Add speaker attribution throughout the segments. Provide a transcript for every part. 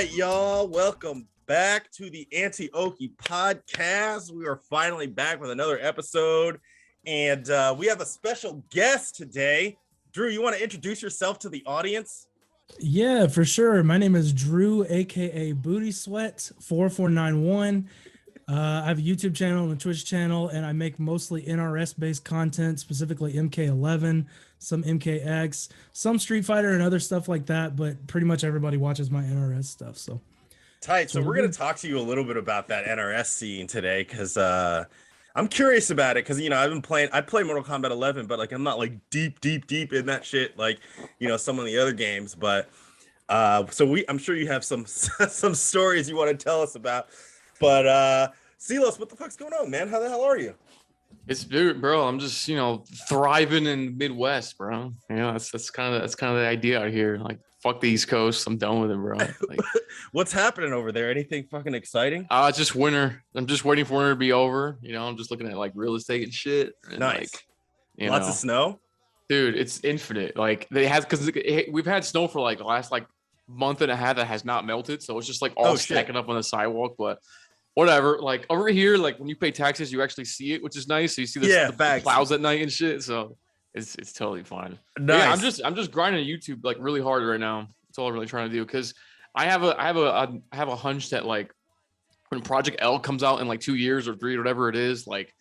Speaker 1: right, y'all. Welcome back to the Anti-Oki Podcast. We are finally back with another episode, and we have a special guest today. Drew, you want to introduce yourself to the audience?
Speaker 2: Yeah, for sure. My name is Drew, aka Booty Sweat 4491. I have a YouTube channel and a Twitch channel, and I make mostly NRS based content, specifically MK11, some MKX, some Street Fighter, and other stuff like that. But pretty much everybody watches my NRS stuff. So
Speaker 1: tight. So we're gonna talk to you a little bit about that NRS scene today, because I'm curious about it. Because I play Mortal Kombat 11, but like I'm not like deep in that shit like some of the other games. But I'm sure you have some some stories you want to tell us about. But Ceelows, what the fuck's going on, man? How the hell are you?
Speaker 3: It's dude, bro. I'm just thriving in the Midwest, bro. That's kind of the idea out here. Like, fuck the East Coast. I'm done with it, bro. Like,
Speaker 1: what's happening over there? Anything fucking exciting?
Speaker 3: It's just winter. I'm just waiting for winter to be over. I'm just looking at like real estate and shit. And,
Speaker 1: nice. Lots of snow,
Speaker 3: dude. It's infinite. Like because we've had snow for like the last like month and a half that has not melted, so it's just like all stacking up on the sidewalk. But whatever, like over here, like when you pay taxes, you actually see it, which is nice. So you see the plows at night and shit. So it's totally fine.
Speaker 1: Nice.
Speaker 3: Yeah, I'm just grinding YouTube like really hard right now. That's all I'm really trying to do, because I have a hunch that like when Project L comes out in like 2 years or 3 or whatever it is, like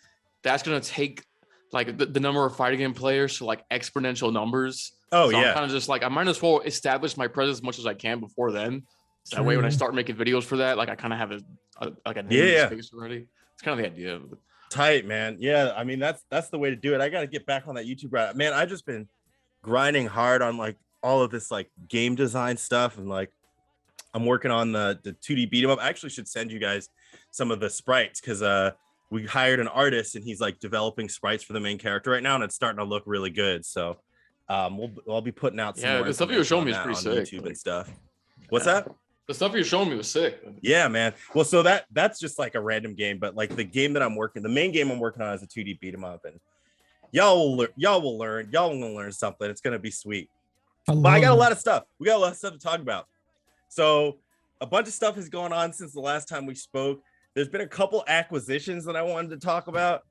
Speaker 3: that's gonna take like the number of fighting game players to like exponential numbers.
Speaker 1: Oh,
Speaker 3: so
Speaker 1: yeah.
Speaker 3: I'm kind of just like, I might as well establish my presence as much as I can before then. So that way, when I start making videos for that, like I kind of have a name space already. It's kind of the idea of it.
Speaker 1: Tight, man. Yeah, I mean that's the way to do it. I got to get back on that YouTube route, man. I've just been grinding hard on like all of this like game design stuff, and like I'm working on the 2D beat 'em up. I actually should send you guys some of the sprites, because we hired an artist and he's like developing sprites for the main character right now, and it's starting to look really good. So I'll be putting out some more
Speaker 3: the stuff you were showing me is pretty sick.
Speaker 1: YouTube and stuff. What's that?
Speaker 3: The stuff you're showing me was sick.
Speaker 1: Yeah, man. Well, so that's just like a random game, but like the game that the main game I'm working on is a 2D beat 'em up, and y'all will learn something. It's gonna be sweet. I got a lot of stuff. We got a lot of stuff to talk about. So a bunch of stuff has gone on since the last time we spoke. There's been a couple acquisitions that I wanted to talk about,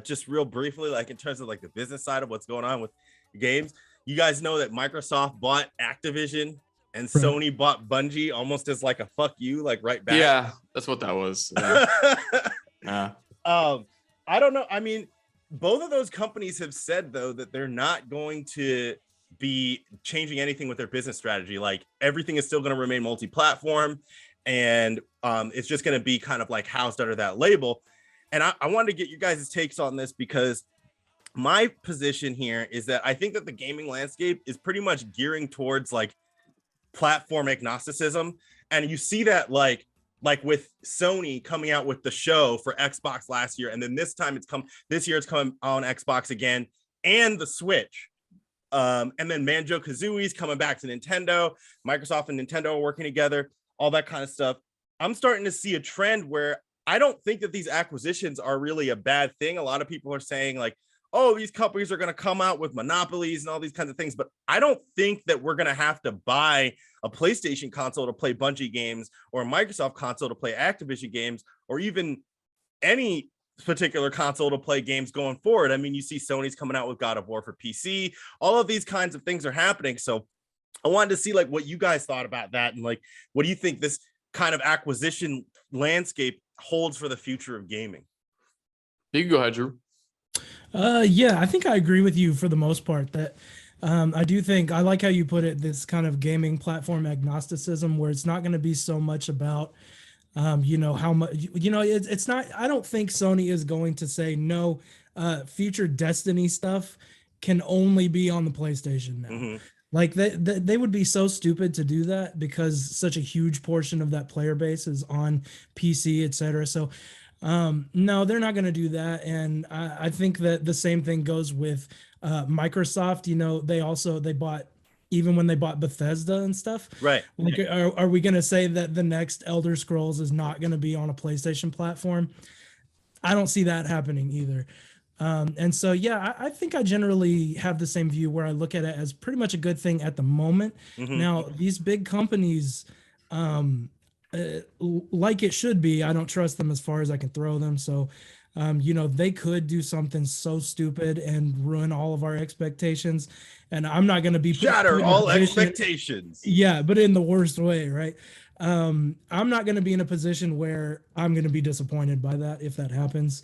Speaker 1: just real briefly, like in terms of like the business side of what's going on with games. You guys know that Microsoft bought Activision, and Sony bought Bungie almost as like a fuck you, like right back.
Speaker 3: Yeah, that's what that was. Yeah.
Speaker 1: I don't know. I mean, both of those companies have said though that they're not going to be changing anything with their business strategy. Like everything is still going to remain multi-platform, and it's just going to be kind of like housed under that label. And I wanted to get you guys' takes on this, because my position here is that I think that the gaming landscape is pretty much gearing towards like platform agnosticism, and you see that like with Sony coming out with the show for Xbox last year, and then this year it's come on Xbox again and the Switch, and then Banjo-Kazooie's coming back to Nintendo. Microsoft and Nintendo are working together, all that kind of stuff. I'm starting to see a trend where I don't think that these acquisitions are really a bad thing. A lot of people are saying like, oh, these companies are going to come out with monopolies and all these kinds of things. But I don't think that we're going to have to buy a PlayStation console to play Bungie games, or a Microsoft console to play Activision games, or even any particular console to play games going forward. I mean, you see Sony's coming out with God of War for PC. All of these kinds of things are happening. So I wanted to see like what you guys thought about that, and like, what do you think this kind of acquisition landscape holds for the future of gaming?
Speaker 3: You can go ahead, Drew.
Speaker 2: Yeah, I think I agree with you for the most part. That I do think, I like how you put it, this kind of gaming platform agnosticism, where it's not going to be so much about how much, it's not, I don't think Sony is going to say no, future Destiny stuff can only be on the PlayStation now. Mm-hmm. Like they would be so stupid to do that, because such a huge portion of that player base is on PC, etc. So no, they're not going to do that. And I think that the same thing goes with Microsoft. They bought, even when they bought Bethesda and stuff.
Speaker 1: Right.
Speaker 2: Like, are we going to say that the next Elder Scrolls is not going to be on a PlayStation platform? I don't see that happening either. And so, yeah, I think I generally have the same view, where I look at it as pretty much a good thing at the moment. Mm-hmm. Now, these big companies, like it should be. I don't trust them as far as I can throw them. So, they could do something so stupid and ruin all of our expectations. And I'm not going to be
Speaker 1: shatter all expectations.
Speaker 2: Yeah, but in the worst way, right? I'm not going to be in a position where I'm going to be disappointed by that if that happens.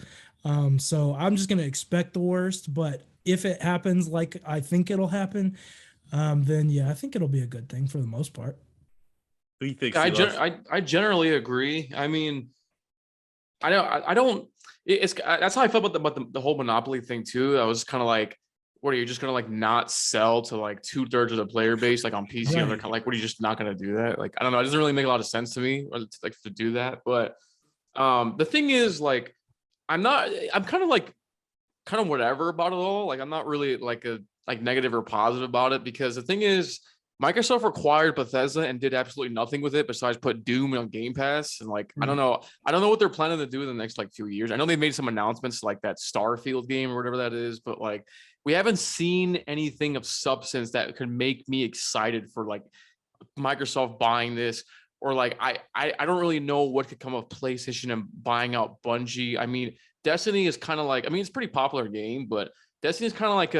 Speaker 2: So I'm just going to expect the worst. But if it happens like I think it'll happen, then yeah, I think it'll be a good thing for the most part.
Speaker 1: Who do you think?
Speaker 3: I generally agree. I mean, I don't. It's that's how I felt about the whole monopoly thing too. I was kind of like, what are you just gonna like not sell to like 2/3 of the player base like on PC? Right. Or kind of like, what are you just not gonna do that? Like, I don't know. It doesn't really make a lot of sense to me to do that. But the thing is, like, I'm kind of whatever about it all. Like, I'm not really like negative or positive about it, because the thing is, Microsoft acquired Bethesda and did absolutely nothing with it besides put Doom on Game Pass. And like, I don't know what they're planning to do in the next like few years. I know they've made some announcements like that Starfield game or whatever that is, but like, we haven't seen anything of substance that could make me excited for like Microsoft buying this, or like, I don't really know what could come of PlayStation and buying out Bungie. I mean, Destiny is kind of like, I mean, it's a pretty popular game, but Destiny is kind of like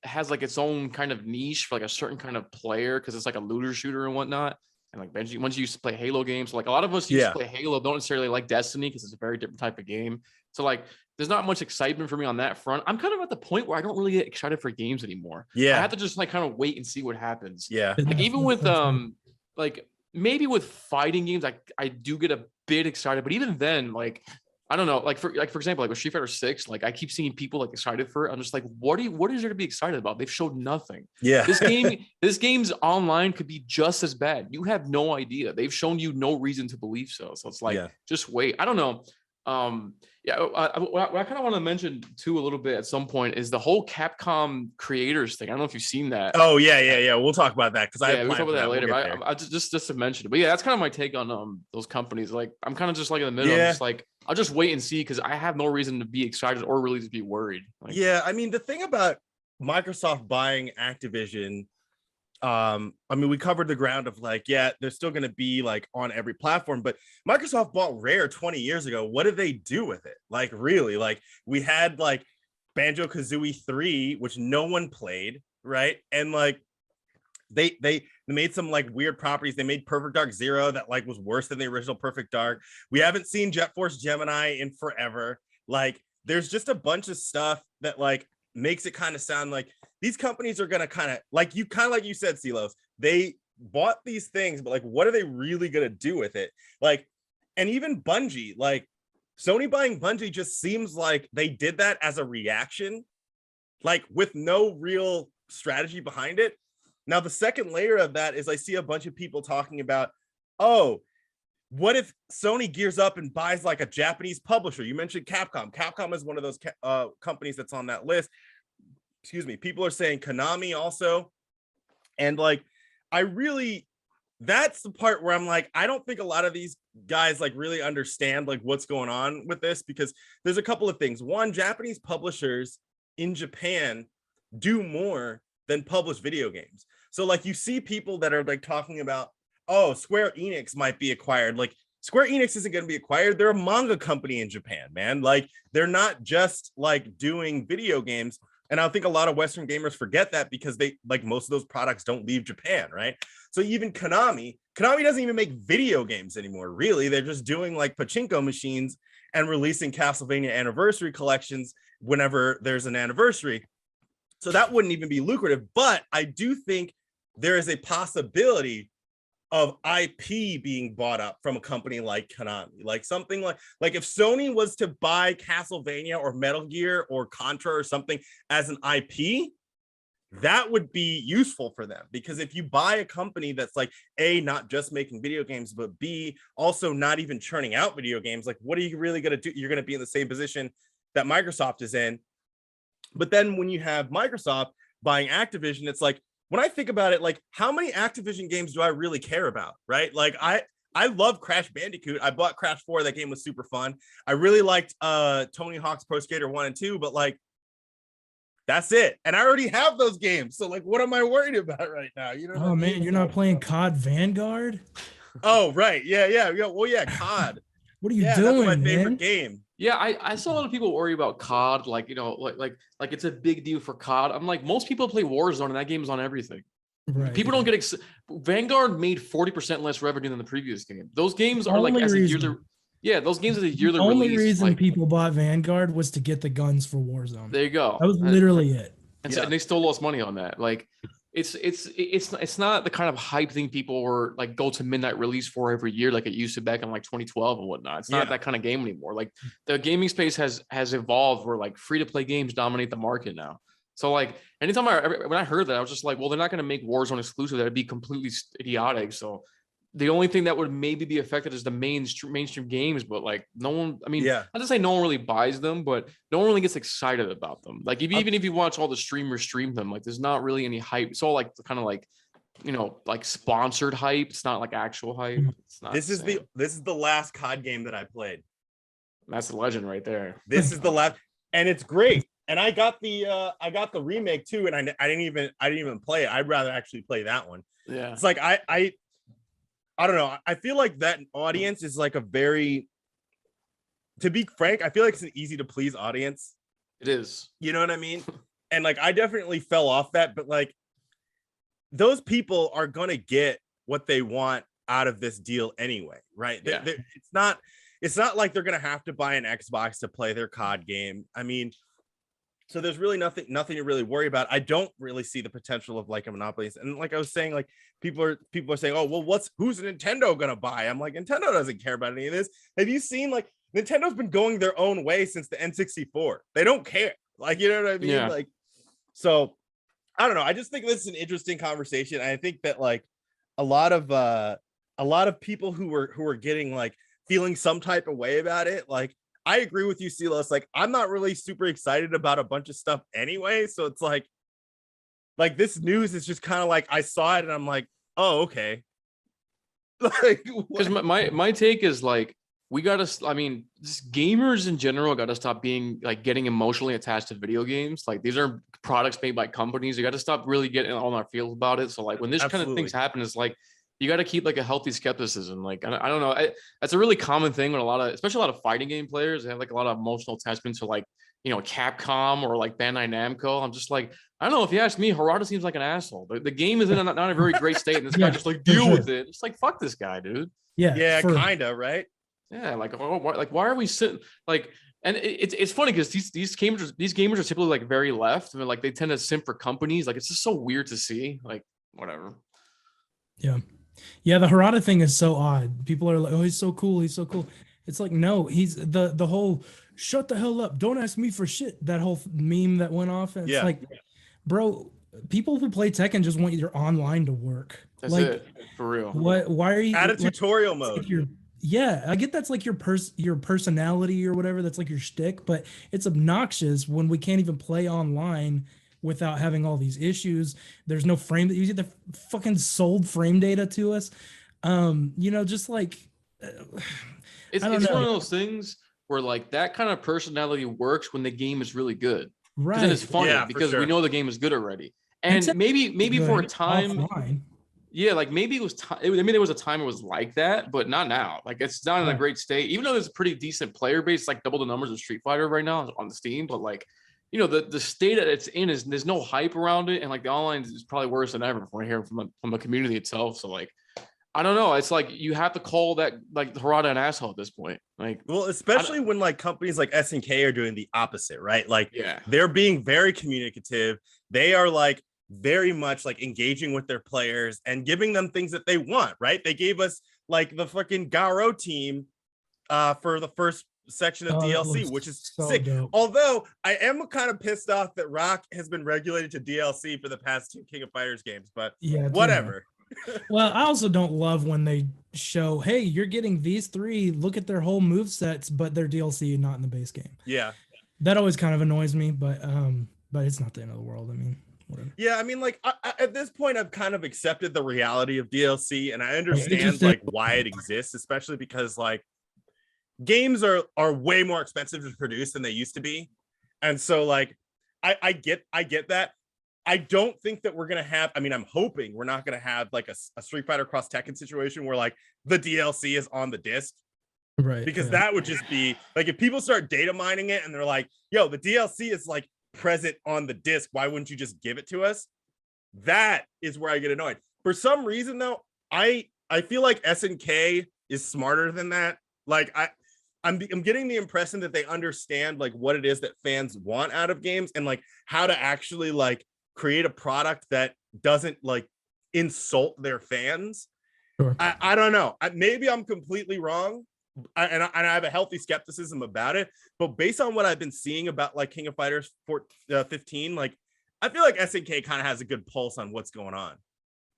Speaker 3: has like its own kind of niche for like a certain kind of player, because it's like a looter shooter and whatnot. And like Benji, once you used to play Halo games, like a lot of us used to play Halo, don't necessarily like Destiny because it's a very different type of game. So like, there's not much excitement for me on that front. I'm kind of at the point where I don't really get excited for games anymore. I have to just like kind of wait and see what happens. Like even with like maybe with fighting games, I do get a bit excited, but even then, like, I don't know, like for example, like with Street Fighter 6, like I keep seeing people like excited for it. I'm just like, what is there to be excited about? They've showed nothing. This game's online could be just as bad. You have no idea. They've shown you no reason to believe so. So it's like, just wait. I don't know. What I kind of want to mention too a little bit at some point is the whole Capcom creators thing. I don't know if you've seen that.
Speaker 1: Oh yeah. We'll talk about that, because
Speaker 3: we'll talk about that later. But I just to mention it. But yeah, that's kind of my take on those companies. Like, I'm kind of just like in the middle. I'm just like, I'll just wait and see, because I have no reason to be excited or really to be worried. Like,
Speaker 1: I mean, the thing about Microsoft buying Activision, I mean, we covered the ground of like, they're still going to be like on every platform, but Microsoft bought Rare 20 years ago. What did they do with it? Like, really? Like, we had like Banjo-Kazooie 3, which no one played, right? And like, they made some like weird properties. They made Perfect Dark Zero that like was worse than the original Perfect Dark. We haven't seen Jet Force Gemini in forever. Like, there's just a bunch of stuff that like makes it kind of sound like these companies are going to kind of like you said, Ceelows, they bought these things, but like, what are they really going to do with it? Like, and even Bungie, like Sony buying Bungie just seems like they did that as a reaction, like with no real strategy behind it. Now, the second layer of that is I see a bunch of people talking about, oh, what if Sony gears up and buys like a Japanese publisher? You mentioned Capcom. Capcom is one of those companies that's on that list. Excuse me. People are saying Konami also. And like, that's the part where I'm like, I don't think a lot of these guys like really understand like what's going on with this, because there's a couple of things. One, Japanese publishers in Japan do more than publish video games. So like, you see people that are like talking about, oh, Square Enix might be acquired. Like, Square Enix isn't going to be acquired. They're a manga company in Japan, man. Like, they're not just like doing video games. And I think a lot of Western gamers forget that, because they like most of those products don't leave Japan, right? So even Konami doesn't even make video games anymore, really. They're just doing like pachinko machines and releasing Castlevania anniversary collections whenever there's an anniversary. So that wouldn't even be lucrative. But I do think there is a possibility of IP being bought up from a company like Konami, like something like if Sony was to buy Castlevania or Metal Gear or Contra or something as an IP, that would be useful for them. Because if you buy a company that's like A, not just making video games, but B, also not even churning out video games, like what are you really going to do? You're going to be in the same position that Microsoft is in. But then when you have Microsoft buying Activision, it's like, when I think about it, like, how many Activision games do I really care about, right? Like, I love Crash Bandicoot. I bought Crash 4. That game was super fun. I really liked Tony Hawk's Pro Skater 1 and 2, but like, that's it. And I already have those games. So like, what am I worried about right now? You know?
Speaker 2: Oh man, you're not playing COD Vanguard?
Speaker 1: Oh, right. Yeah. Well, yeah, COD.
Speaker 2: What are you
Speaker 1: Yeah,
Speaker 2: doing,
Speaker 1: that's my
Speaker 2: man?
Speaker 1: favorite game.
Speaker 3: Yeah, I saw a lot of people worry about COD, like, you know, like it's a big deal for COD. I'm like, most people play Warzone and that game is on everything.
Speaker 2: Right.
Speaker 3: People don't get Vanguard made 40% less revenue than the previous game. Those games are like as a yearly. Yeah, those games are a yearly
Speaker 2: The only
Speaker 3: release.
Speaker 2: reason
Speaker 3: Like,
Speaker 2: people bought Vanguard was to get the guns for Warzone.
Speaker 3: there you go.
Speaker 2: That was literally it.
Speaker 3: And they still lost money on that. Like, it's not the kind of hype thing people were like go to midnight release for every year like it used to back in like 2012 and whatnot. It's not that kind of game anymore. Like, the gaming space has evolved where like free to play games dominate the market now. So like anytime when I heard that, I was just like, well, they're not going to make Warzone exclusive. That'd be completely idiotic. So the only thing that would maybe be affected is the mainstream games, but like no one, I mean, not to say no one really buys them, but no one really gets excited about them. Like even if you watch all the streamers stream them, like there's not really any hype. It's all like kind of like, you know, like sponsored hype. It's not like actual hype. It's not. This
Speaker 1: is the last COD game that I played.
Speaker 3: That's the legend right there.
Speaker 1: This is the last, and it's great. And I got the remake too, and I didn't even play it. I'd rather actually play that one.
Speaker 3: Yeah,
Speaker 1: it's like I don't know. I feel like that audience is like a very, to be frank, I feel like it's an easy to please audience.
Speaker 3: It is.
Speaker 1: You know what I mean? And like I definitely fell off that, but like those people are gonna get what they want out of this deal anyway, right?
Speaker 3: Yeah.
Speaker 1: It's not like they're gonna have to buy an Xbox to play their COD game. I mean, so there's really nothing to really worry about. I don't really see the potential of like a monopoly. And like I was saying, like people are saying, oh, well, who's Nintendo gonna buy? I'm like, Nintendo doesn't care about any of this. Have you seen, like, Nintendo's been going their own way since the N64. They don't care. Like, you know what I mean?
Speaker 3: Yeah.
Speaker 1: Like, so I don't know. I just think this is an interesting conversation. I think that like a lot of people who were getting like feeling some type of way about it, like, I agree with you, Ceelows. Like, I'm not really super excited about a bunch of stuff anyway. So it's like this news is just kind of like, I saw it and I'm like, oh, okay. Like,
Speaker 3: because my take is like, we gotta, I mean, just gamers in general gotta stop being like getting emotionally attached to video games. Like, these are products made by companies. You gotta stop really getting on our feels about it. So like when this kind of things happen, it's like, you got to keep like a healthy skepticism. Like, I don't know. That's a really common thing when especially a lot of fighting game players, they have like a lot of emotional attachment to like, you know, Capcom or like Bandai Namco. I'm just like, I don't know. If you ask me, Harada seems like an asshole. The game is in not a very great state, and this guy just like deal with it. It's like, fuck this guy, dude.
Speaker 1: Yeah, kind of, right?
Speaker 3: Yeah, like, why are we sitting like? And it's funny because these gamers are typically like very left, and like they tend to simp for companies. Like, it's just so weird to see. Like, whatever.
Speaker 2: Yeah, the Harada thing is so odd. People are like, oh, he's so cool. He's so cool. It's like, no, he's the whole shut the hell up. Don't ask me for shit. That whole meme that went off. It's like, bro, people who play Tekken just want your online to work.
Speaker 3: That's
Speaker 2: like,
Speaker 3: it. For real.
Speaker 2: Why are you
Speaker 1: add a tutorial mode?
Speaker 2: Yeah, I get that's like your personality or whatever. That's like your shtick, but it's obnoxious when we can't even play online without having all these issues. There's no frame that you get the fucking sold frame data to us. You know, just like
Speaker 3: it's one of those things where like that kind of personality works when the game is really good. Right. Then it's funny because we know the game is good already. And maybe for a time, like maybe it was time. I mean, there was a time it was like that, but not now. Like, it's not in a great state, even though there's a pretty decent player base, like double the numbers of Street Fighter right now on Steam. But like, you know, the state that it's in is there's no hype around it, and like the online is probably worse than ever from hearing from the community itself. So like, I don't know. It's like you have to call that like Harada an asshole at this point. Like,
Speaker 1: well, especially when like companies like SNK are doing the opposite, right? Like, they're being very communicative. They are like very much like engaging with their players and giving them things that they want, right? They gave us like the fucking Garo team for the first section of DLC, which is so sick. Dope. Although I am kind of pissed off that Rock has been regulated to DLC for the past 2 King of Fighters games, but whatever.
Speaker 2: Well, I also don't love when they show, hey, you're getting these 3, look at their whole move sets, but their DLC not in the base game.
Speaker 1: Yeah.
Speaker 2: That always kind of annoys me, but it's not the end of the world. I mean, whatever.
Speaker 1: Yeah, I mean, like at this point, I've kind of accepted the reality of DLC, and I understand like why it exists, especially because like games are way more expensive to produce than they used to be. And so like I get that. I don't think that we're gonna have. I mean, I'm hoping we're not gonna have like a Street Fighter Cross Tekken situation where like the DLC is on the disc,
Speaker 2: Right.
Speaker 1: because that would just be like, if people start data mining it and they're like, yo, the DLC is like present on the disc, why wouldn't you just give it to us? That is where I get annoyed. For some reason though, I feel like SNK is smarter than that. Like I'm getting the impression that they understand like what it is that fans want out of games, and like how to actually like create a product that doesn't like insult their fans.
Speaker 2: Sure.
Speaker 1: I don't know. Maybe I'm completely wrong. And I have a healthy skepticism about it, but based on what I've been seeing about like King of Fighters 15, like I feel like SNK kind of has a good pulse on what's going on.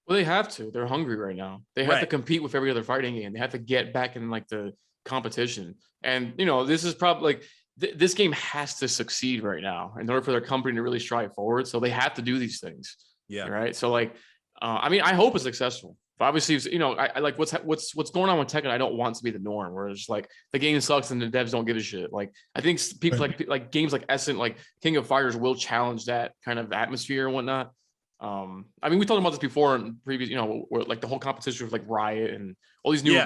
Speaker 3: Well, they have to. They're hungry right now. They have to compete with every other fighting game. They have to get back in like the competition. And you know, this is probably like this game has to succeed right now in order for their company to really strive forward. So they have to do these things.
Speaker 1: Yeah.
Speaker 3: Right. So like, I mean, I hope it's successful. But obviously, you know, I like what's going on with Tekken. I don't want to be the norm, where it's like the game sucks and the devs don't give a shit. Like I think people like games like Essence, like King of Fighters, will challenge that kind of atmosphere and whatnot. I mean, we talked about this before in previous, you know, where like the whole competition with like Riot and all these new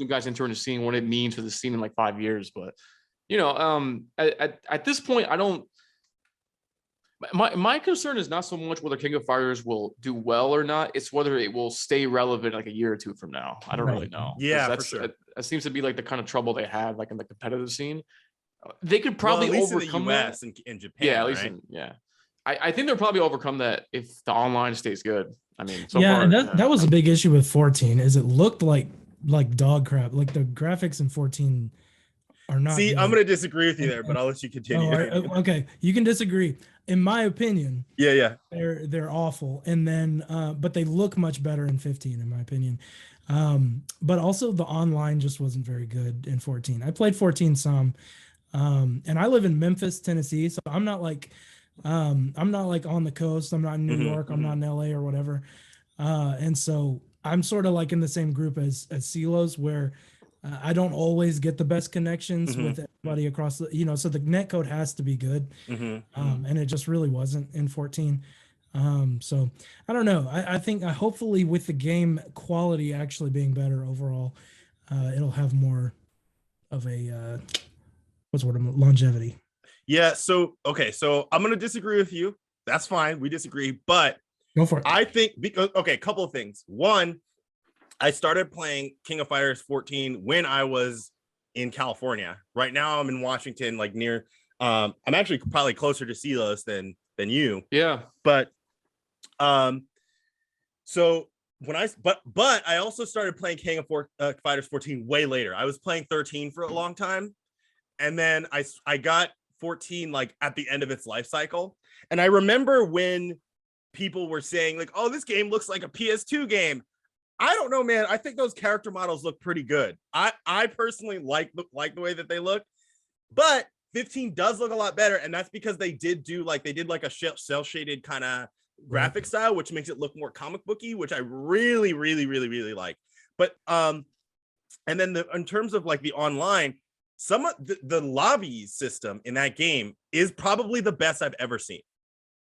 Speaker 3: guys entering the scene, what it means for the scene in like 5 years. But you know, at this point, I don't. My concern is not so much whether King of Fighters will do well or not. It's whether it will stay relevant like a year or two from now. I don't really know.
Speaker 1: Yeah, for sure.
Speaker 3: That seems to be like the kind of trouble they have like in the competitive scene. They could probably
Speaker 1: at least
Speaker 3: overcome
Speaker 1: in the US
Speaker 3: that.
Speaker 1: and Japan.
Speaker 3: Yeah, at least I think they'll probably overcome that if the online stays good. I mean, so
Speaker 2: yeah,
Speaker 3: far,
Speaker 2: and that was a big issue with 14, is it looked like dog crap. Like the graphics in 14 are not.
Speaker 1: See,
Speaker 2: good.
Speaker 1: I'm going to disagree with you there, but I'll let you continue.
Speaker 2: Okay, you can disagree. In my opinion, they're awful. And then, but they look much better in 15, in my opinion. But also the online just wasn't very good in 14. I played 14 some, and I live in Memphis, Tennessee, so I'm not like on the coast. I'm not in New York. I'm not in LA or whatever. And so I'm sort of like in the same group as Ceelows, where I don't always get the best connections with everybody across the, you know, so the net code has to be good. And it just really wasn't in 14. So I don't know. I think hopefully with the game quality actually being better overall, it'll have more of a, longevity.
Speaker 1: Yeah. So, okay. So I'm going to disagree with you. That's fine. We disagree, but
Speaker 2: go for it.
Speaker 1: I think because, okay, a couple of things. One, I started playing King of Fighters 14 when I was in California. Right now I'm in Washington, like near, I'm actually probably closer to Ceelows than you.
Speaker 3: Yeah.
Speaker 1: But, so when but I also started playing King of Fighters 14 way later. I was playing 13 for a long time. And then I got 14 like at the end of its life cycle. And I remember when people were saying like, oh, this game looks like a PS2 game. I don't know, man. I think those character models look pretty good. I personally like the way that they look, but 15 does look a lot better, and that's because they did like a cell shaded kind of graphic style, which makes it look more comic booky, which I really, really, really, really like. But and then in terms of like the online, some of the lobby system in that game is probably the best I've ever seen.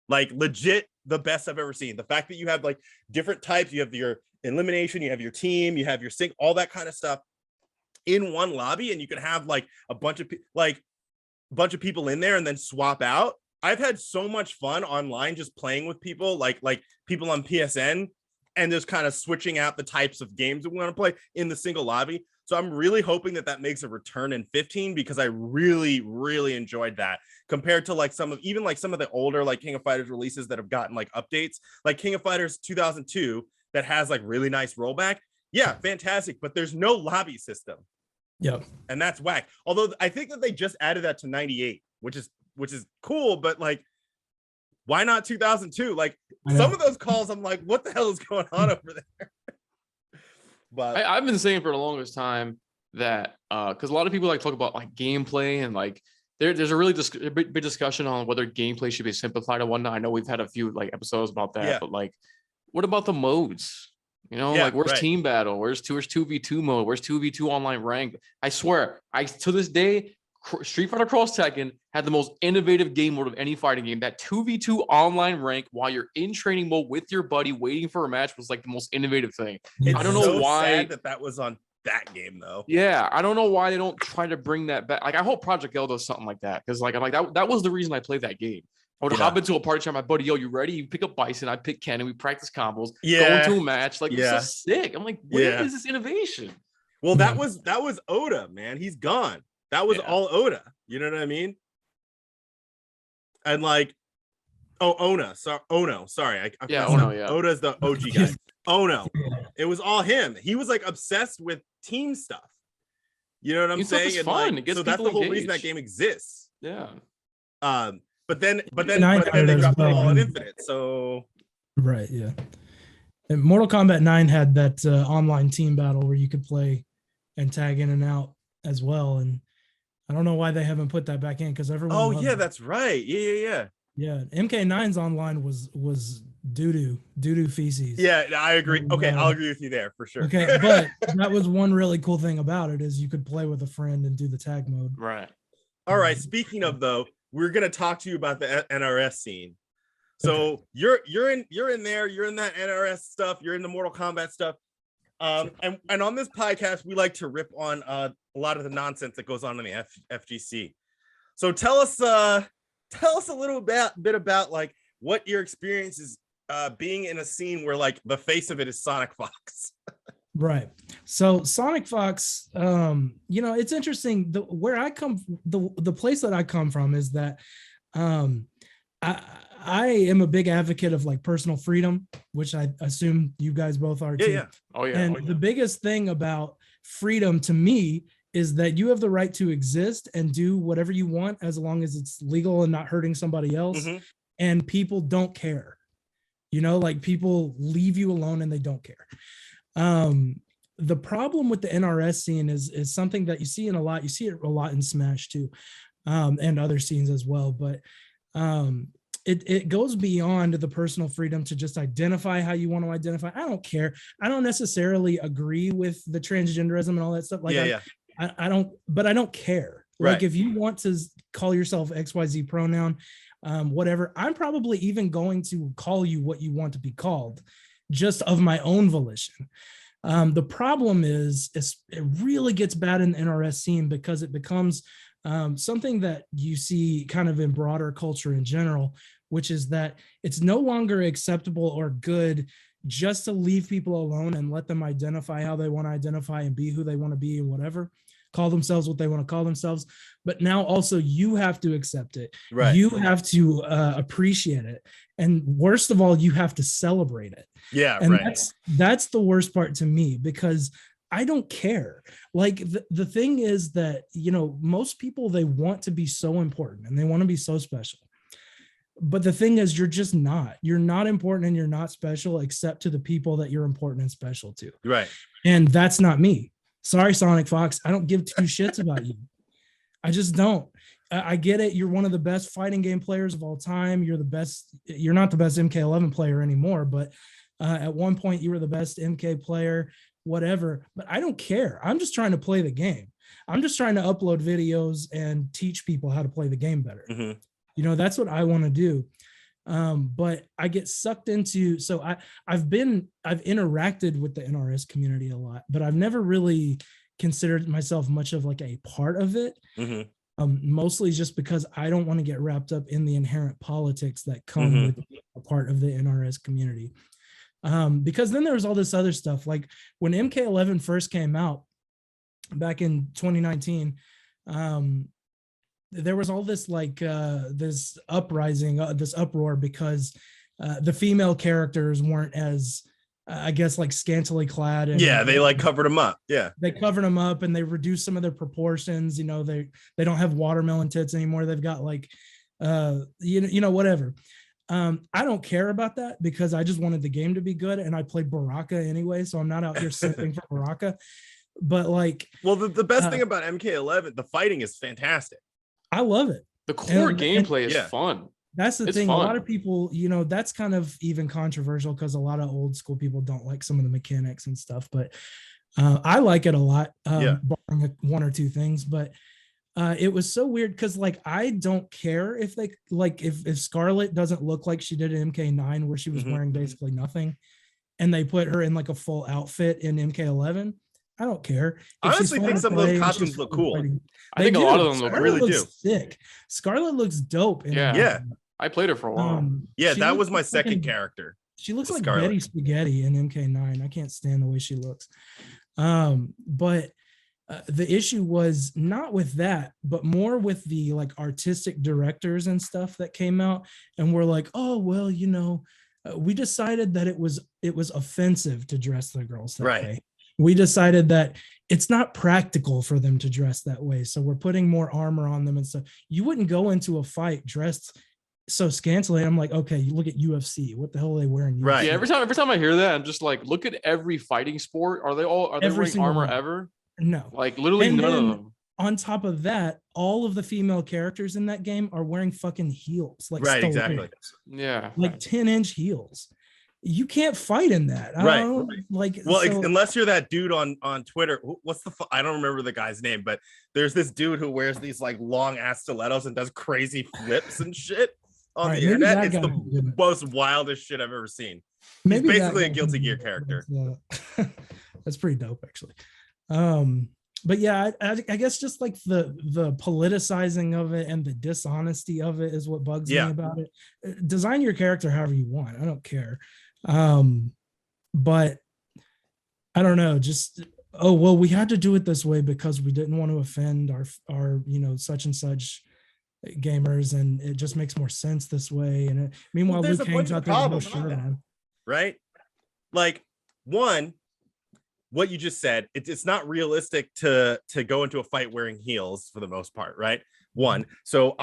Speaker 1: Like legit the best I've ever seen. The fact that you have like different types, you have your elimination, you have your team, you have your sync, all that kind of stuff in one lobby, and you can have like a bunch of people in there and then swap out. I've had so much fun online just playing with people, like people on PSN, and just kind of switching out the types of games that we want to play in the single lobby. So I'm really hoping that makes a return in 15, because I really, really enjoyed that compared to like some of the older like King of Fighters releases that have gotten like updates, like King of Fighters 2002 that has like really nice rollback. Yeah, fantastic, but there's no lobby system.
Speaker 2: Yep.
Speaker 1: And that's whack. Although I think that they just added that to 98, which is cool, but like, why not 2002? Like some of those calls, I'm like, what the hell is going on over there? But
Speaker 3: I've been saying for the longest time that because a lot of people like talk about like gameplay and like there's a really big discussion on whether gameplay should be simplified or whatnot. I know we've had a few like episodes about that, but like, what about the modes? You know, like where's team battle? Where's 2v2 mode? Where's 2v2 online rank? I swear, to this day, Street Fighter Cross Tekken had the most innovative game mode of any fighting game. That 2v2 online rank while you're in training mode with your buddy waiting for a match was like the most innovative thing.
Speaker 1: It's
Speaker 3: I don't know why
Speaker 1: sad that was on that game though.
Speaker 3: Yeah, I don't know why they don't try to bring that back. Like I hope Project L does something like that, because like I'm like that was the reason I played that game. I would hop into a party chat, my buddy, yo, you ready? You pick up Bison, I pick Ken, and we practice combos, go into a match. Like it's so sick. I'm like, where is this innovation?
Speaker 1: Well, that was Oda, man. He's gone. That was all Oda. You know what I mean? And like, Ono. Sorry.
Speaker 3: Ono, yeah.
Speaker 1: Oda's the OG guy. Ono. It was all him. He was like obsessed with team stuff. You know what I'm saying?
Speaker 3: It's fun. It gets
Speaker 1: so that's the whole reason that game exists.
Speaker 3: Yeah.
Speaker 1: But then they dropped it all on Infinite. So
Speaker 2: right, yeah. And Mortal Kombat 9 had that online team battle where you could play and tag in and out as well. And I don't know why they haven't put that back in, because everyone.
Speaker 1: Oh yeah, that's right. Yeah.
Speaker 2: Yeah, MK9's online was doo-doo feces.
Speaker 1: Yeah, I agree. Okay, I'll agree with you there for sure.
Speaker 2: Okay, but that was one really cool thing about it, is you could play with a friend and do the tag mode.
Speaker 3: Right.
Speaker 1: All right. Speaking of though, we're gonna talk to you about the NRS scene. So you're in there. You're in that NRS stuff. You're in the Mortal Kombat stuff. And on this podcast, we like to rip on a lot of the nonsense that goes on in the FGC. So tell us a little bit about like what your experience is being in a scene where like the face of it is Sonic Fox.
Speaker 2: Right. So Sonic Fox, it's interesting. The place that I come from is that I am a big advocate of like personal freedom, which I assume you guys both are too.
Speaker 1: Yeah.
Speaker 3: Oh yeah.
Speaker 2: And the biggest thing about freedom to me is that you have the right to exist and do whatever you want as long as it's legal and not hurting somebody else.
Speaker 1: Mm-hmm.
Speaker 2: And people don't care. Like people leave you alone and they don't care. The problem with the NRS scene is something that you see in a lot. You see it a lot in Smash too, and other scenes as well. But it goes beyond the personal freedom to just identify how you want to identify. I don't care. I don't necessarily agree with the transgenderism and all that stuff. Like I don't care.
Speaker 1: Right.
Speaker 2: Like if you want to call yourself XYZ pronoun, whatever, I'm probably even going to call you what you want to be called, just of my own volition. The problem is it really gets bad in the NRS scene because it becomes something that you see kind of in broader culture in general, which is that it's no longer acceptable or good just to leave people alone and let them identify how they want to identify and be who they want to be and whatever, call themselves what they want to call themselves. But now also you have to accept it.
Speaker 1: Right.
Speaker 2: You have to appreciate it. And worst of all, you have to celebrate it.
Speaker 1: Yeah.
Speaker 2: And
Speaker 1: right.
Speaker 2: That's the worst part to me, because I don't care. Like the thing is that, most people, they want to be so important and they want to be so special. But the thing is, you're just not. You're not important and you're not special except to the people that you're important and special to.
Speaker 1: Right.
Speaker 2: And that's not me. Sorry, Sonic Fox. I don't give two shits about you. I just don't. I get it. You're one of the best fighting game players of all time. You're the best. You're not the best MK11 player anymore, but at one point you were the best MK player, whatever. But I don't care. I'm just trying to play the game. I'm just trying to upload videos and teach people how to play the game better.
Speaker 1: Mm-hmm.
Speaker 2: That's what I want to do. But I get sucked into, so I've interacted with the NRS community a lot, but I've never really considered myself much of like a part of it.
Speaker 1: Mm-hmm.
Speaker 2: Mostly just because I don't want to get wrapped up in the inherent politics that come with a part of the NRS community. Because then there was all this other stuff, like when MK11 first came out back in 2019, there was all this like this uprising, this uproar because the female characters weren't as I guess like scantily clad. And,
Speaker 1: they like covered them up. Yeah,
Speaker 2: they covered them up and they reduced some of their proportions. They don't have watermelon tits anymore. They've got like whatever. I don't care about that because I just wanted the game to be good and I played Baraka anyway, so I'm not out here simping for Baraka. But like,
Speaker 1: well, the best thing about MK11, the fighting is fantastic.
Speaker 2: I love it.
Speaker 3: The core gameplay is fun.
Speaker 2: That's the thing. Fun. A lot of people, that's kind of even controversial because a lot of old school people don't like some of the mechanics and stuff. But I like it a lot, barring one or two things. But It was so weird because like I don't care if they like if Scarlet doesn't look like she did in MK9 where she was wearing basically nothing, and they put her in like a full outfit in MK11. I don't care.
Speaker 1: I honestly think some of those costumes look cool.
Speaker 3: I think a lot of them look
Speaker 2: really
Speaker 3: really
Speaker 2: sick. Scarlet looks dope.
Speaker 3: Yeah. I played her for a while.
Speaker 1: That was my second character.
Speaker 2: She looks like
Speaker 1: Scarlet.
Speaker 2: Betty Spaghetti in MK9. I can't stand the way she looks. But the issue was not with that, but more with the like artistic directors and stuff that came out and were like, oh, well, you know, we decided that it was offensive to dress the girls that way. We decided that it's not practical for them to dress that way. So we're putting more armor on them and stuff. You wouldn't go into a fight dressed so scantily. I'm like, okay, you look at UFC. What the hell are they wearing? UFC?
Speaker 3: Right. Yeah. Every time I hear that, I'm just like, look at every fighting sport. Are they wearing armor ever?
Speaker 2: No.
Speaker 3: Like literally none of them.
Speaker 2: On top of that, all of the female characters in that game are wearing fucking heels. Like
Speaker 1: exactly.
Speaker 3: Yeah.
Speaker 2: Like 10-inch heels. You can't fight in that.
Speaker 1: Unless you're that dude on Twitter. What's the I don't remember the guy's name, but there's this dude who wears these like long ass stilettos and does crazy flips and shit on the internet. It's the most wildest shit I've ever seen. He's basically a Guilty Gear character.
Speaker 2: That's pretty dope, actually. But yeah, I guess just like the politicizing of it and the dishonesty of it is what bugs me about it. Design your character however you want. I don't care. But I don't know, just we had to do it this way because we didn't want to offend our such and such gamers, and it just makes more sense this way. And meanwhile, Luke hangs out there with no shirt on. Right?
Speaker 1: Like, one, what you just said, it's not realistic to go into a fight wearing heels for the most part, right? One, so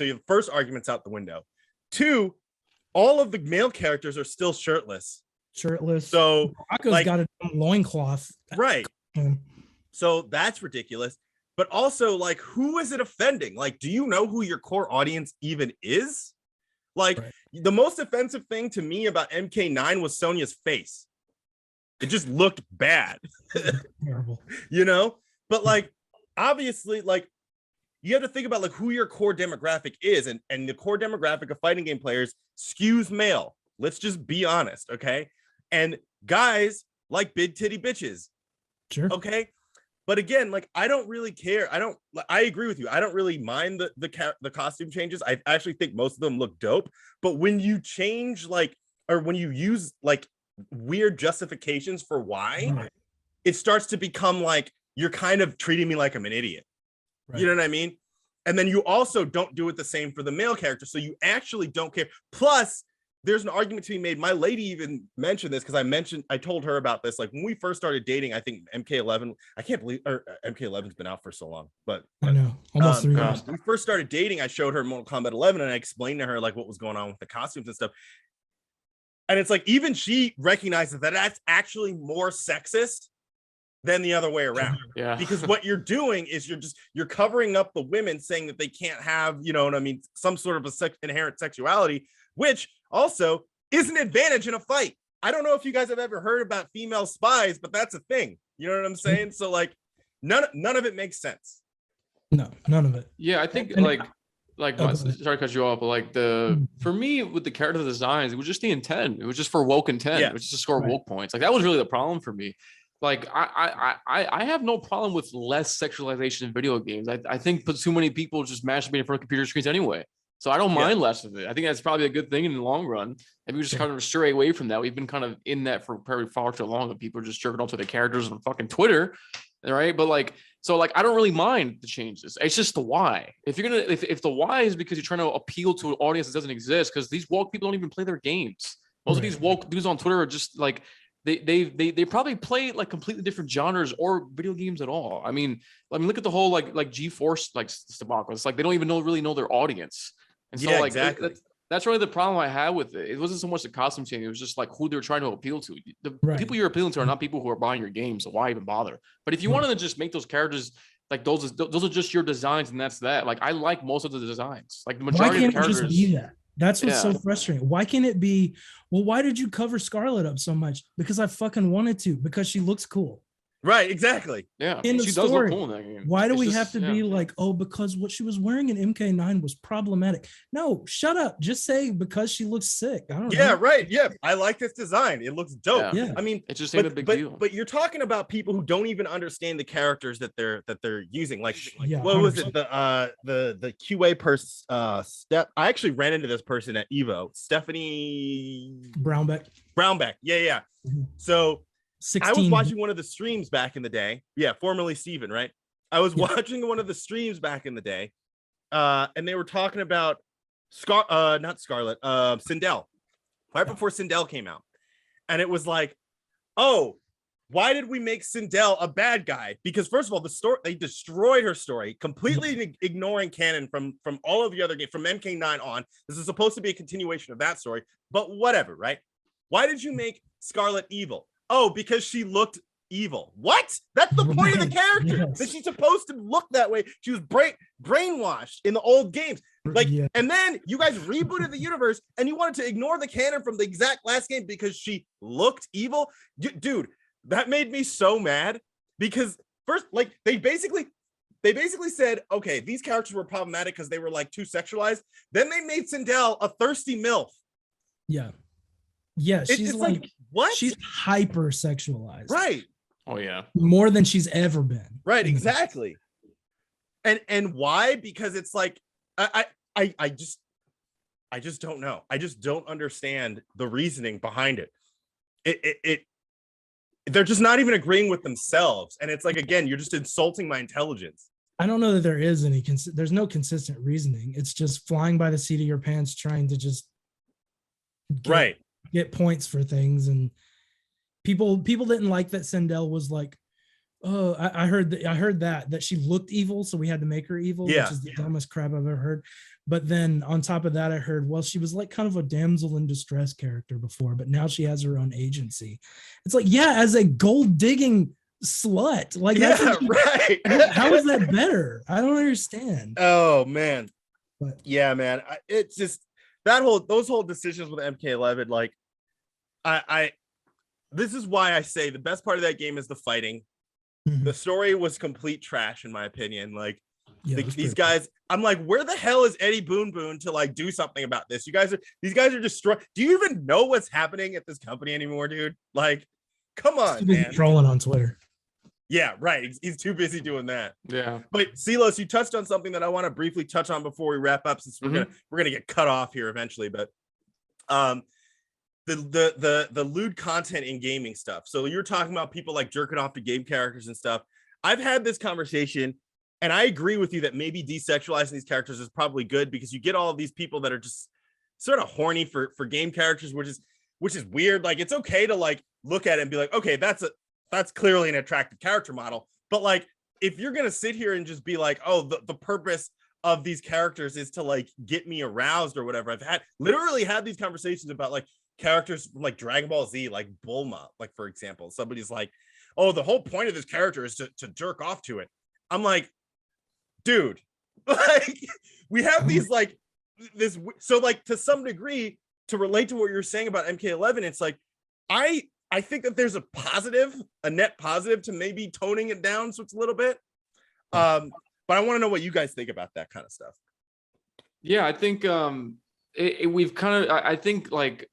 Speaker 1: your first argument's out the window. Two, all of the male characters are still shirtless. So
Speaker 2: Rocco's got a loincloth.
Speaker 1: Right. So that's ridiculous. But also, like, who is it offending? Like, do you know who your core audience even is? Like, the most offensive thing to me about MK9 was Sonya's face. It just looked bad.
Speaker 2: Terrible.
Speaker 1: But like, obviously, like, you have to think about like who your core demographic is, and the core demographic of fighting game players skews male. Let's just be honest, okay? And guys like big titty bitches.
Speaker 2: Sure.
Speaker 1: Okay. But again, like, I don't really care. I agree with you. I don't really mind the costume changes. I actually think most of them look dope. But when you change or when you use like weird justifications for why, it starts to become like you're kind of treating me like I'm an idiot. You know what I mean? And then you also don't do it the same for the male character. So you actually don't care. Plus, there's an argument to be made. My lady even mentioned this because I told her about this. Like when we first started dating, I think MK11, I can't believe MK11's been out for so long, but
Speaker 2: I know, almost 3 years.
Speaker 1: When we first started dating, I showed her Mortal Kombat 11 and I explained to her like what was going on with the costumes and stuff. And it's like, even she recognizes that that's actually more sexist than the other way around.
Speaker 3: Yeah.
Speaker 1: Because what you're doing is you're covering up the women, saying that they can't have, you know what I mean, some sort of inherent sexuality, which also is an advantage in a fight. I don't know if you guys have ever heard about female spies, but that's a thing. You know what I'm saying? So like none of it makes sense.
Speaker 2: No, none of it.
Speaker 3: Yeah, I think sorry to cut you off, but like for me with the character designs, it was just the intent. It was just for woke intent. It was just to score woke points. Like that was really the problem for me. Like I have no problem with less sexualization in video games. I think too many people just masturbate in front of computer screens anyway. So I don't mind less of it. I think that's probably a good thing in the long run. And we just kind of stray away from that. We've been kind of in that for very far too long, and people are just jerking off to their characters on fucking Twitter, right? But like, so like, I don't really mind the changes. It's just the why. If the why is because you're trying to appeal to an audience that doesn't exist, because these woke people don't even play their games. Most of these woke dudes on Twitter are just like, they probably play like completely different genres or video games at all. I mean, look at the whole like GeForce like debacle. It's like they don't even really know their audience. And so like
Speaker 1: exactly.
Speaker 3: That's really the problem I had with it. It wasn't so much the costume change. It was just like who they're trying to appeal to. The people you're appealing to are not people who are buying your game. So why even bother? But if you wanted to just make those characters like those are just your designs, and that's that. Like I like most of the designs. Like the majority of the characters.
Speaker 2: Why can't it just be that? That's what's so frustrating. Why can't it be? Well, why did you cover Scarlet up so much? Because I fucking wanted to. Because she looks cool.
Speaker 1: Right, exactly.
Speaker 3: Yeah,
Speaker 2: In the
Speaker 3: she does look
Speaker 2: story.
Speaker 3: cool in that game.
Speaker 2: Why do
Speaker 3: It's
Speaker 2: we
Speaker 3: just-
Speaker 2: have to
Speaker 3: yeah.
Speaker 2: be like, oh, because what she was wearing in MK9 was problematic? No, shut up. Just say because she looks sick. I don't know.
Speaker 1: Yeah, right. Yeah, I like this design. It looks dope.
Speaker 2: Yeah.
Speaker 1: I mean,
Speaker 3: It just ain't a big deal.
Speaker 1: But you're talking about people who don't even understand the characters that they're using. Like
Speaker 2: Yeah,
Speaker 1: what was
Speaker 2: 100%.
Speaker 1: it? The QA person step. I actually ran into this person at Evo, Stephanie
Speaker 2: Brownback.
Speaker 1: Yeah.
Speaker 2: Mhm.
Speaker 1: So
Speaker 2: 16.
Speaker 1: I was watching one of the streams back in the day. Yeah, formerly Steven, right? I was watching one of the streams back in the day, and they were talking about not Scarlet, Sindel, right before Sindel came out, and it was like, oh, why did we make Sindel a bad guy? Because first of all, the story, they destroyed her story, completely ignoring canon from all of the other games, from MK9 on. This is supposed to be a continuation of that story, but whatever, right? Why did you make Scarlet evil? Oh, because she looked evil. What? That's the point of the character.
Speaker 2: Yes.
Speaker 1: That she's supposed to look that way. She was brainwashed in the old games. Like,
Speaker 2: Yeah.
Speaker 1: and then you guys rebooted the universe and you wanted to ignore the canon from the exact last game because she looked evil. Dude, that made me so mad because first, like, they basically said, okay, these characters were problematic because they were like too sexualized. Then they made Sindel a thirsty MILF.
Speaker 2: Yeah. Yeah. She's
Speaker 1: It's
Speaker 2: like,
Speaker 1: what?
Speaker 2: she's hyper sexualized.
Speaker 1: Right.
Speaker 3: Oh yeah.
Speaker 2: More than she's ever been.
Speaker 1: Right, exactly. And why? Because it's like I just don't know. I just don't understand the reasoning behind it. It they're just not even agreeing with themselves. And it's like, again, you're just insulting my intelligence.
Speaker 2: I don't know that there is any there's no consistent reasoning. It's just flying by the seat of your pants, trying to just get points for things. And people didn't like that Sindel was like, oh, I heard that she looked evil, so we had to make her evil, which is the dumbest crap I've ever heard. But then on top of that, I heard, well, she was like kind of a damsel in distress character before, but now she has her own agency. It's like, yeah, as a gold digging slut, like, that's
Speaker 1: right.
Speaker 2: How is that better? I don't understand.
Speaker 1: Oh man.
Speaker 2: But
Speaker 1: yeah, man, it's just those whole decisions with MK11. Like, I this is why I say the best part of that game is the fighting.
Speaker 2: Mhm.
Speaker 1: The story was complete trash, in my opinion. Like,
Speaker 2: Yeah,
Speaker 1: these guys, I'm like, where the hell is Eddie Boon to like do something about this? These guys are destroyed. Do you even know what's happening at this company anymore, dude? Like, come on, man.
Speaker 2: Trolling on Twitter.
Speaker 1: Yeah, right. He's too busy doing that.
Speaker 3: Yeah.
Speaker 1: But Ceelows, you touched on something that I want to briefly touch on before we wrap up, since we're gonna get cut off here eventually. But the lewd content in gaming stuff. So you're talking about people like jerking off to game characters and stuff. I've had this conversation, and I agree with you that maybe desexualizing these characters is probably good, because you get all of these people that are just sort of horny for game characters, which is weird. Like, it's okay to like look at it and be like, okay, that's clearly an attractive character model. But like, if you're gonna sit here and just be like, oh, the purpose of these characters is to like get me aroused or whatever. I've literally had these conversations about like characters from like Dragon Ball Z, like Bulma, like, for example. Somebody's like, oh, the whole point of this character is to jerk off to it. I'm like, dude, like, we have these like this. So like, to some degree, to relate to what you're saying about MK11, it's like, I think that there's a net positive to maybe toning it down so it's a little bit. But I want to know what you guys think about that kind of stuff.
Speaker 3: Yeah, I think we've kind of, I think like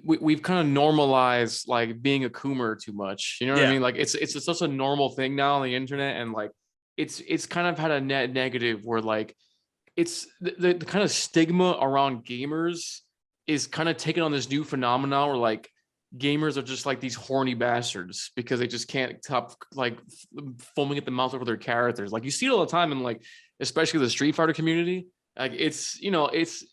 Speaker 3: we've kind of normalized like being a coomer too much. You know what I mean? Like, it's such a normal thing now on the internet, and like it's kind of had a net negative where like it's the kind of stigma around gamers is kind of taking on this new phenomenon where like gamers are just like these horny bastards because they just can't stop like foaming at the mouth over their characters. Like, you see it all the time in like, especially the Street Fighter community. Like, it's, you know, it's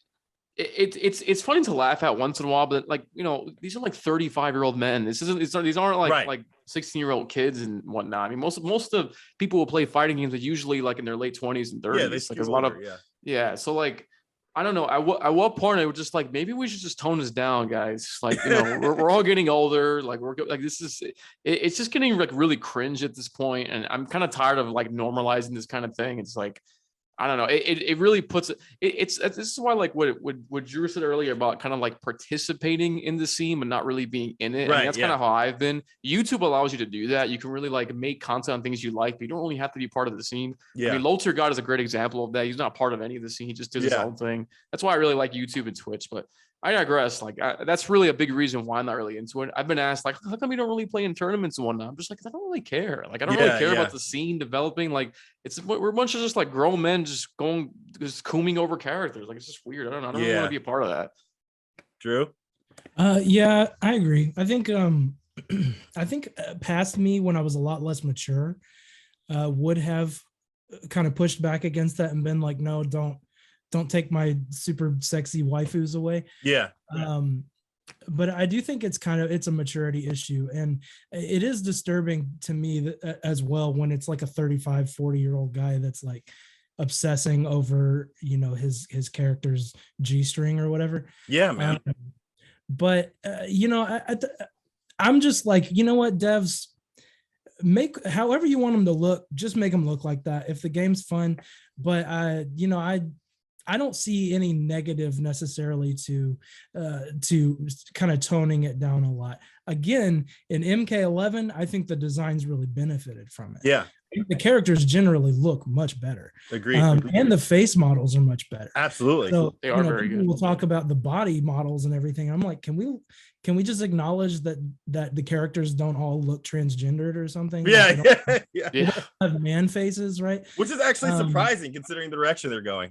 Speaker 3: funny to laugh at once in a while, but like, you know, these are like 35-year-old men. These aren't like like 16-year-old kids and whatnot. I mean, most of people who play fighting games are usually like in their late 20s and 30s.
Speaker 1: Yeah,
Speaker 3: like, there's a lot of so like, I don't know. At what point I was just like, maybe we should just tone this down, guys. Like, you know, we're all getting older. Like, we're like, it's just getting like really cringe at this point, and I'm kind of tired of like normalizing this kind of thing. It's like, I don't know. It really puts it's this is why like what Drew said earlier about kind of like participating in the scene but not really being in it.
Speaker 1: Right,
Speaker 3: and that's kind of how I've been. YouTube allows you to do that. You can really like make content on things you like, but you don't really have to be part of the scene.
Speaker 1: Yeah.
Speaker 3: I mean, Lolter God is a great example of that. He's not part of any of the scene. He just does his own thing. That's why I really like YouTube and Twitch. But I digress. Like that's really a big reason why I'm not really into it. I've been asked like, how come you don't really play in tournaments and whatnot? I'm just like, I don't really care. Like I don't really care about the scene developing. Like we're a bunch of just like grown men just cooming over characters. Like it's just weird. I don't really want to be a part of that.
Speaker 1: Drew?
Speaker 2: Yeah, I agree. I think past me when I was a lot less mature, would have kind of pushed back against that and been like, no, don't take my super sexy waifus away.
Speaker 1: Yeah.
Speaker 2: But I do think it's a maturity issue, and it is disturbing to me as well when it's like a 35, 40-year-old guy that's like obsessing over, his character's G-string or whatever.
Speaker 1: Yeah, man.
Speaker 2: But I'm just like, you know what, devs, make however you want them to look, just make them look like that. If the game's fun, but I don't see any negative necessarily to kind of toning it down a lot. Again, in MK11, I think the designs really benefited from it.
Speaker 1: Yeah.
Speaker 2: The characters generally look much better.
Speaker 1: Agreed.
Speaker 2: And the face models are much better.
Speaker 1: Absolutely.
Speaker 2: So,
Speaker 3: they are very good.
Speaker 2: We'll talk about the body models and everything. I'm like, can we just acknowledge that the characters don't all look transgendered or something?
Speaker 1: Yeah.
Speaker 2: Like they don't have man faces, right?
Speaker 1: Which is actually surprising considering the direction they're going.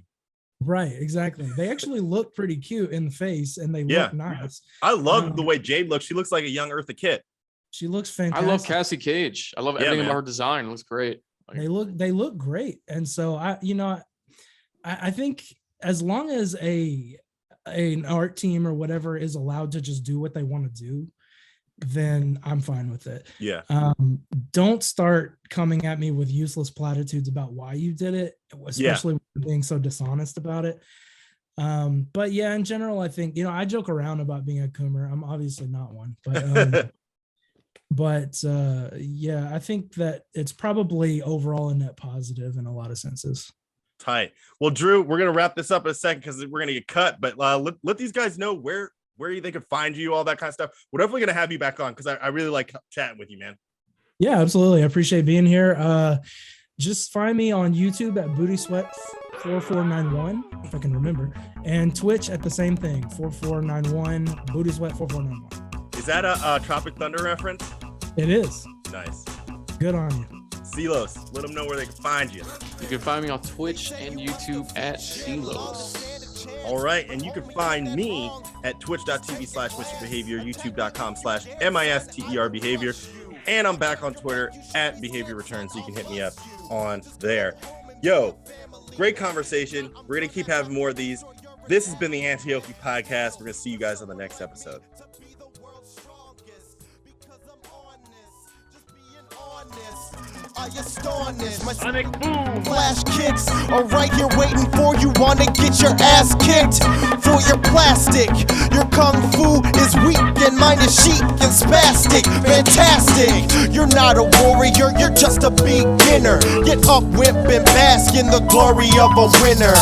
Speaker 2: Right, exactly. They actually look pretty cute in the face, and they look nice.
Speaker 1: I love the way Jade looks. She looks like a young Eartha Kitt.
Speaker 2: She looks fantastic.
Speaker 3: I love Cassie Cage. I love everything about her design. It looks great.
Speaker 2: They look great, and so I think as long as an art team or whatever is allowed to just do what they want to do, then I'm fine with it.
Speaker 1: Yeah.
Speaker 2: Don't start coming at me with useless platitudes about why you did it, especially being so dishonest about it. But yeah, in general, I think, I joke around about being a coomer. I'm obviously not one, but yeah, I think that it's probably overall a net positive in a lot of senses.
Speaker 1: Tight. Well, Drew, we're going to wrap this up in a second because we're going to get cut, but let these guys know where they can find you, all that kind of stuff. We're definitely going to have you back on because I really like chatting with you, man. Yeah,
Speaker 2: absolutely. I appreciate being here. Just find me on YouTube at Booty Sweat 4491, if I can remember, and Twitch at the same thing, 4491, Booty Sweat 4491.
Speaker 1: Is that a Tropic Thunder reference?
Speaker 2: It is.
Speaker 1: Nice.
Speaker 2: Good on you.
Speaker 1: Ceelows, let them know where they can find you.
Speaker 3: You can find me on Twitch and YouTube at Ceelows.
Speaker 1: All right, and you can find me at twitch.tv/MisterBehavior, youtube.com/MisterBehavior, and I'm back on Twitter at Behavior Return, so you can hit me up on there. Yo, great conversation. We're going to keep having more of these. This has been the Anti-Oki Podcast. We're going to see you guys on the next episode.
Speaker 4: My sonic boom flash kicks are right here waiting for you. Wanna get your ass kicked for your plastic. Your kung fu is weak and mine is chic and spastic. Fantastic. You're not a warrior, you're just a beginner. Get up, whip, and bask in the glory of a winner.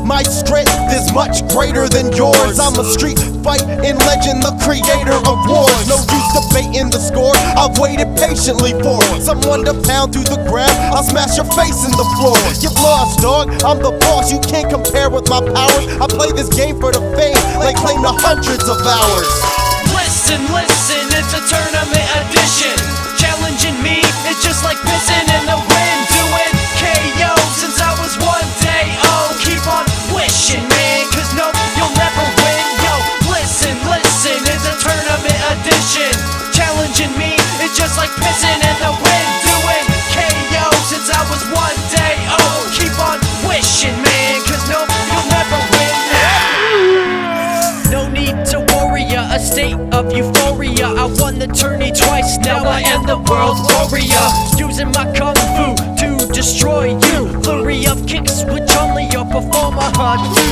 Speaker 4: My strength is much greater than yours. I'm a street fighting legend, the creator of wars. No use debating the score. I've waited patiently for someone to pound through the ground. I'll smash your face in the floor. Get lost, dog. I'm the boss. You can't compare with my powers. I play this game for the fame. They claim the hundreds of hours.
Speaker 5: Listen, it's a tournament edition. Challenging me is just like pissing in the wind. Doing KO since I was 1 day old. Keep on wishing, man, cause no, you'll never win. Yo, listen, it's a tournament edition. Challenging me is just like pissing in the wind. Doing KO since I was 1 day old. Keep on wishing, man, cause no, you'll never win. No need to worry, a state of euphoria. I won the tourney twice, now I am the world warrior. Using my kung fu to destroy you. Flurry of kicks which only your performer hard do.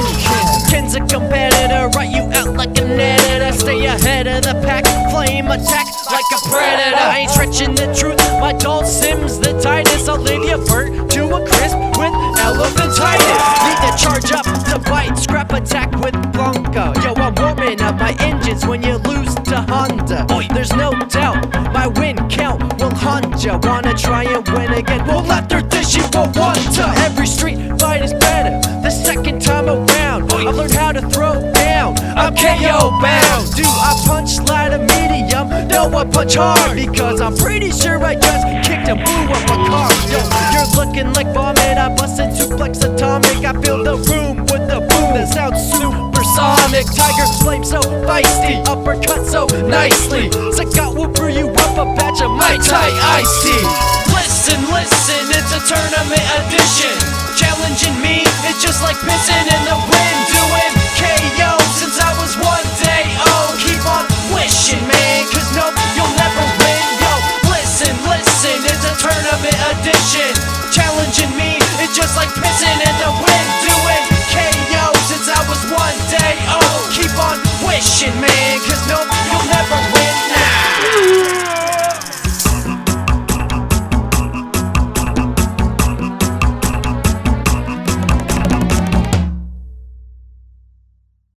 Speaker 5: Ken's a competitor, write you out like an editor. Stay ahead of the pack, flame attack like a predator. I ain't stretching the truth, my dull Sims the tightest. I'll leave you burnt to a crisp with elephantitis. Need to charge up to bite, scrap attack with Blanco. Yo, I'm warming up my engines when you lose to Honda. There's no doubt my win count will hunt ya. Wanna try and win again? Well, after this you won't want to. Every street fight is better the second time around. I've learned how to throw down, I'm KO bound. Do I punch light or medium? No, I punch hard, because I'm pretty sure I just kicked a boo up a car. Yo, you're looking like vomit, I busted suplex atomic. I fill the room with the boom that sounds supersonic. Tiger flame so feisty, uppercut so nicely. Zagat will brew you up a batch of Mai Tai iced tea. Listen, listen, it's a tournament edition. Challenging me is just like pissing in the wind. Doing KO since I was 1 day old. Keep on wishing, man, cause no, you'll never win. Yo, listen, listen, it's a tournament edition. Challenging me is just like pissing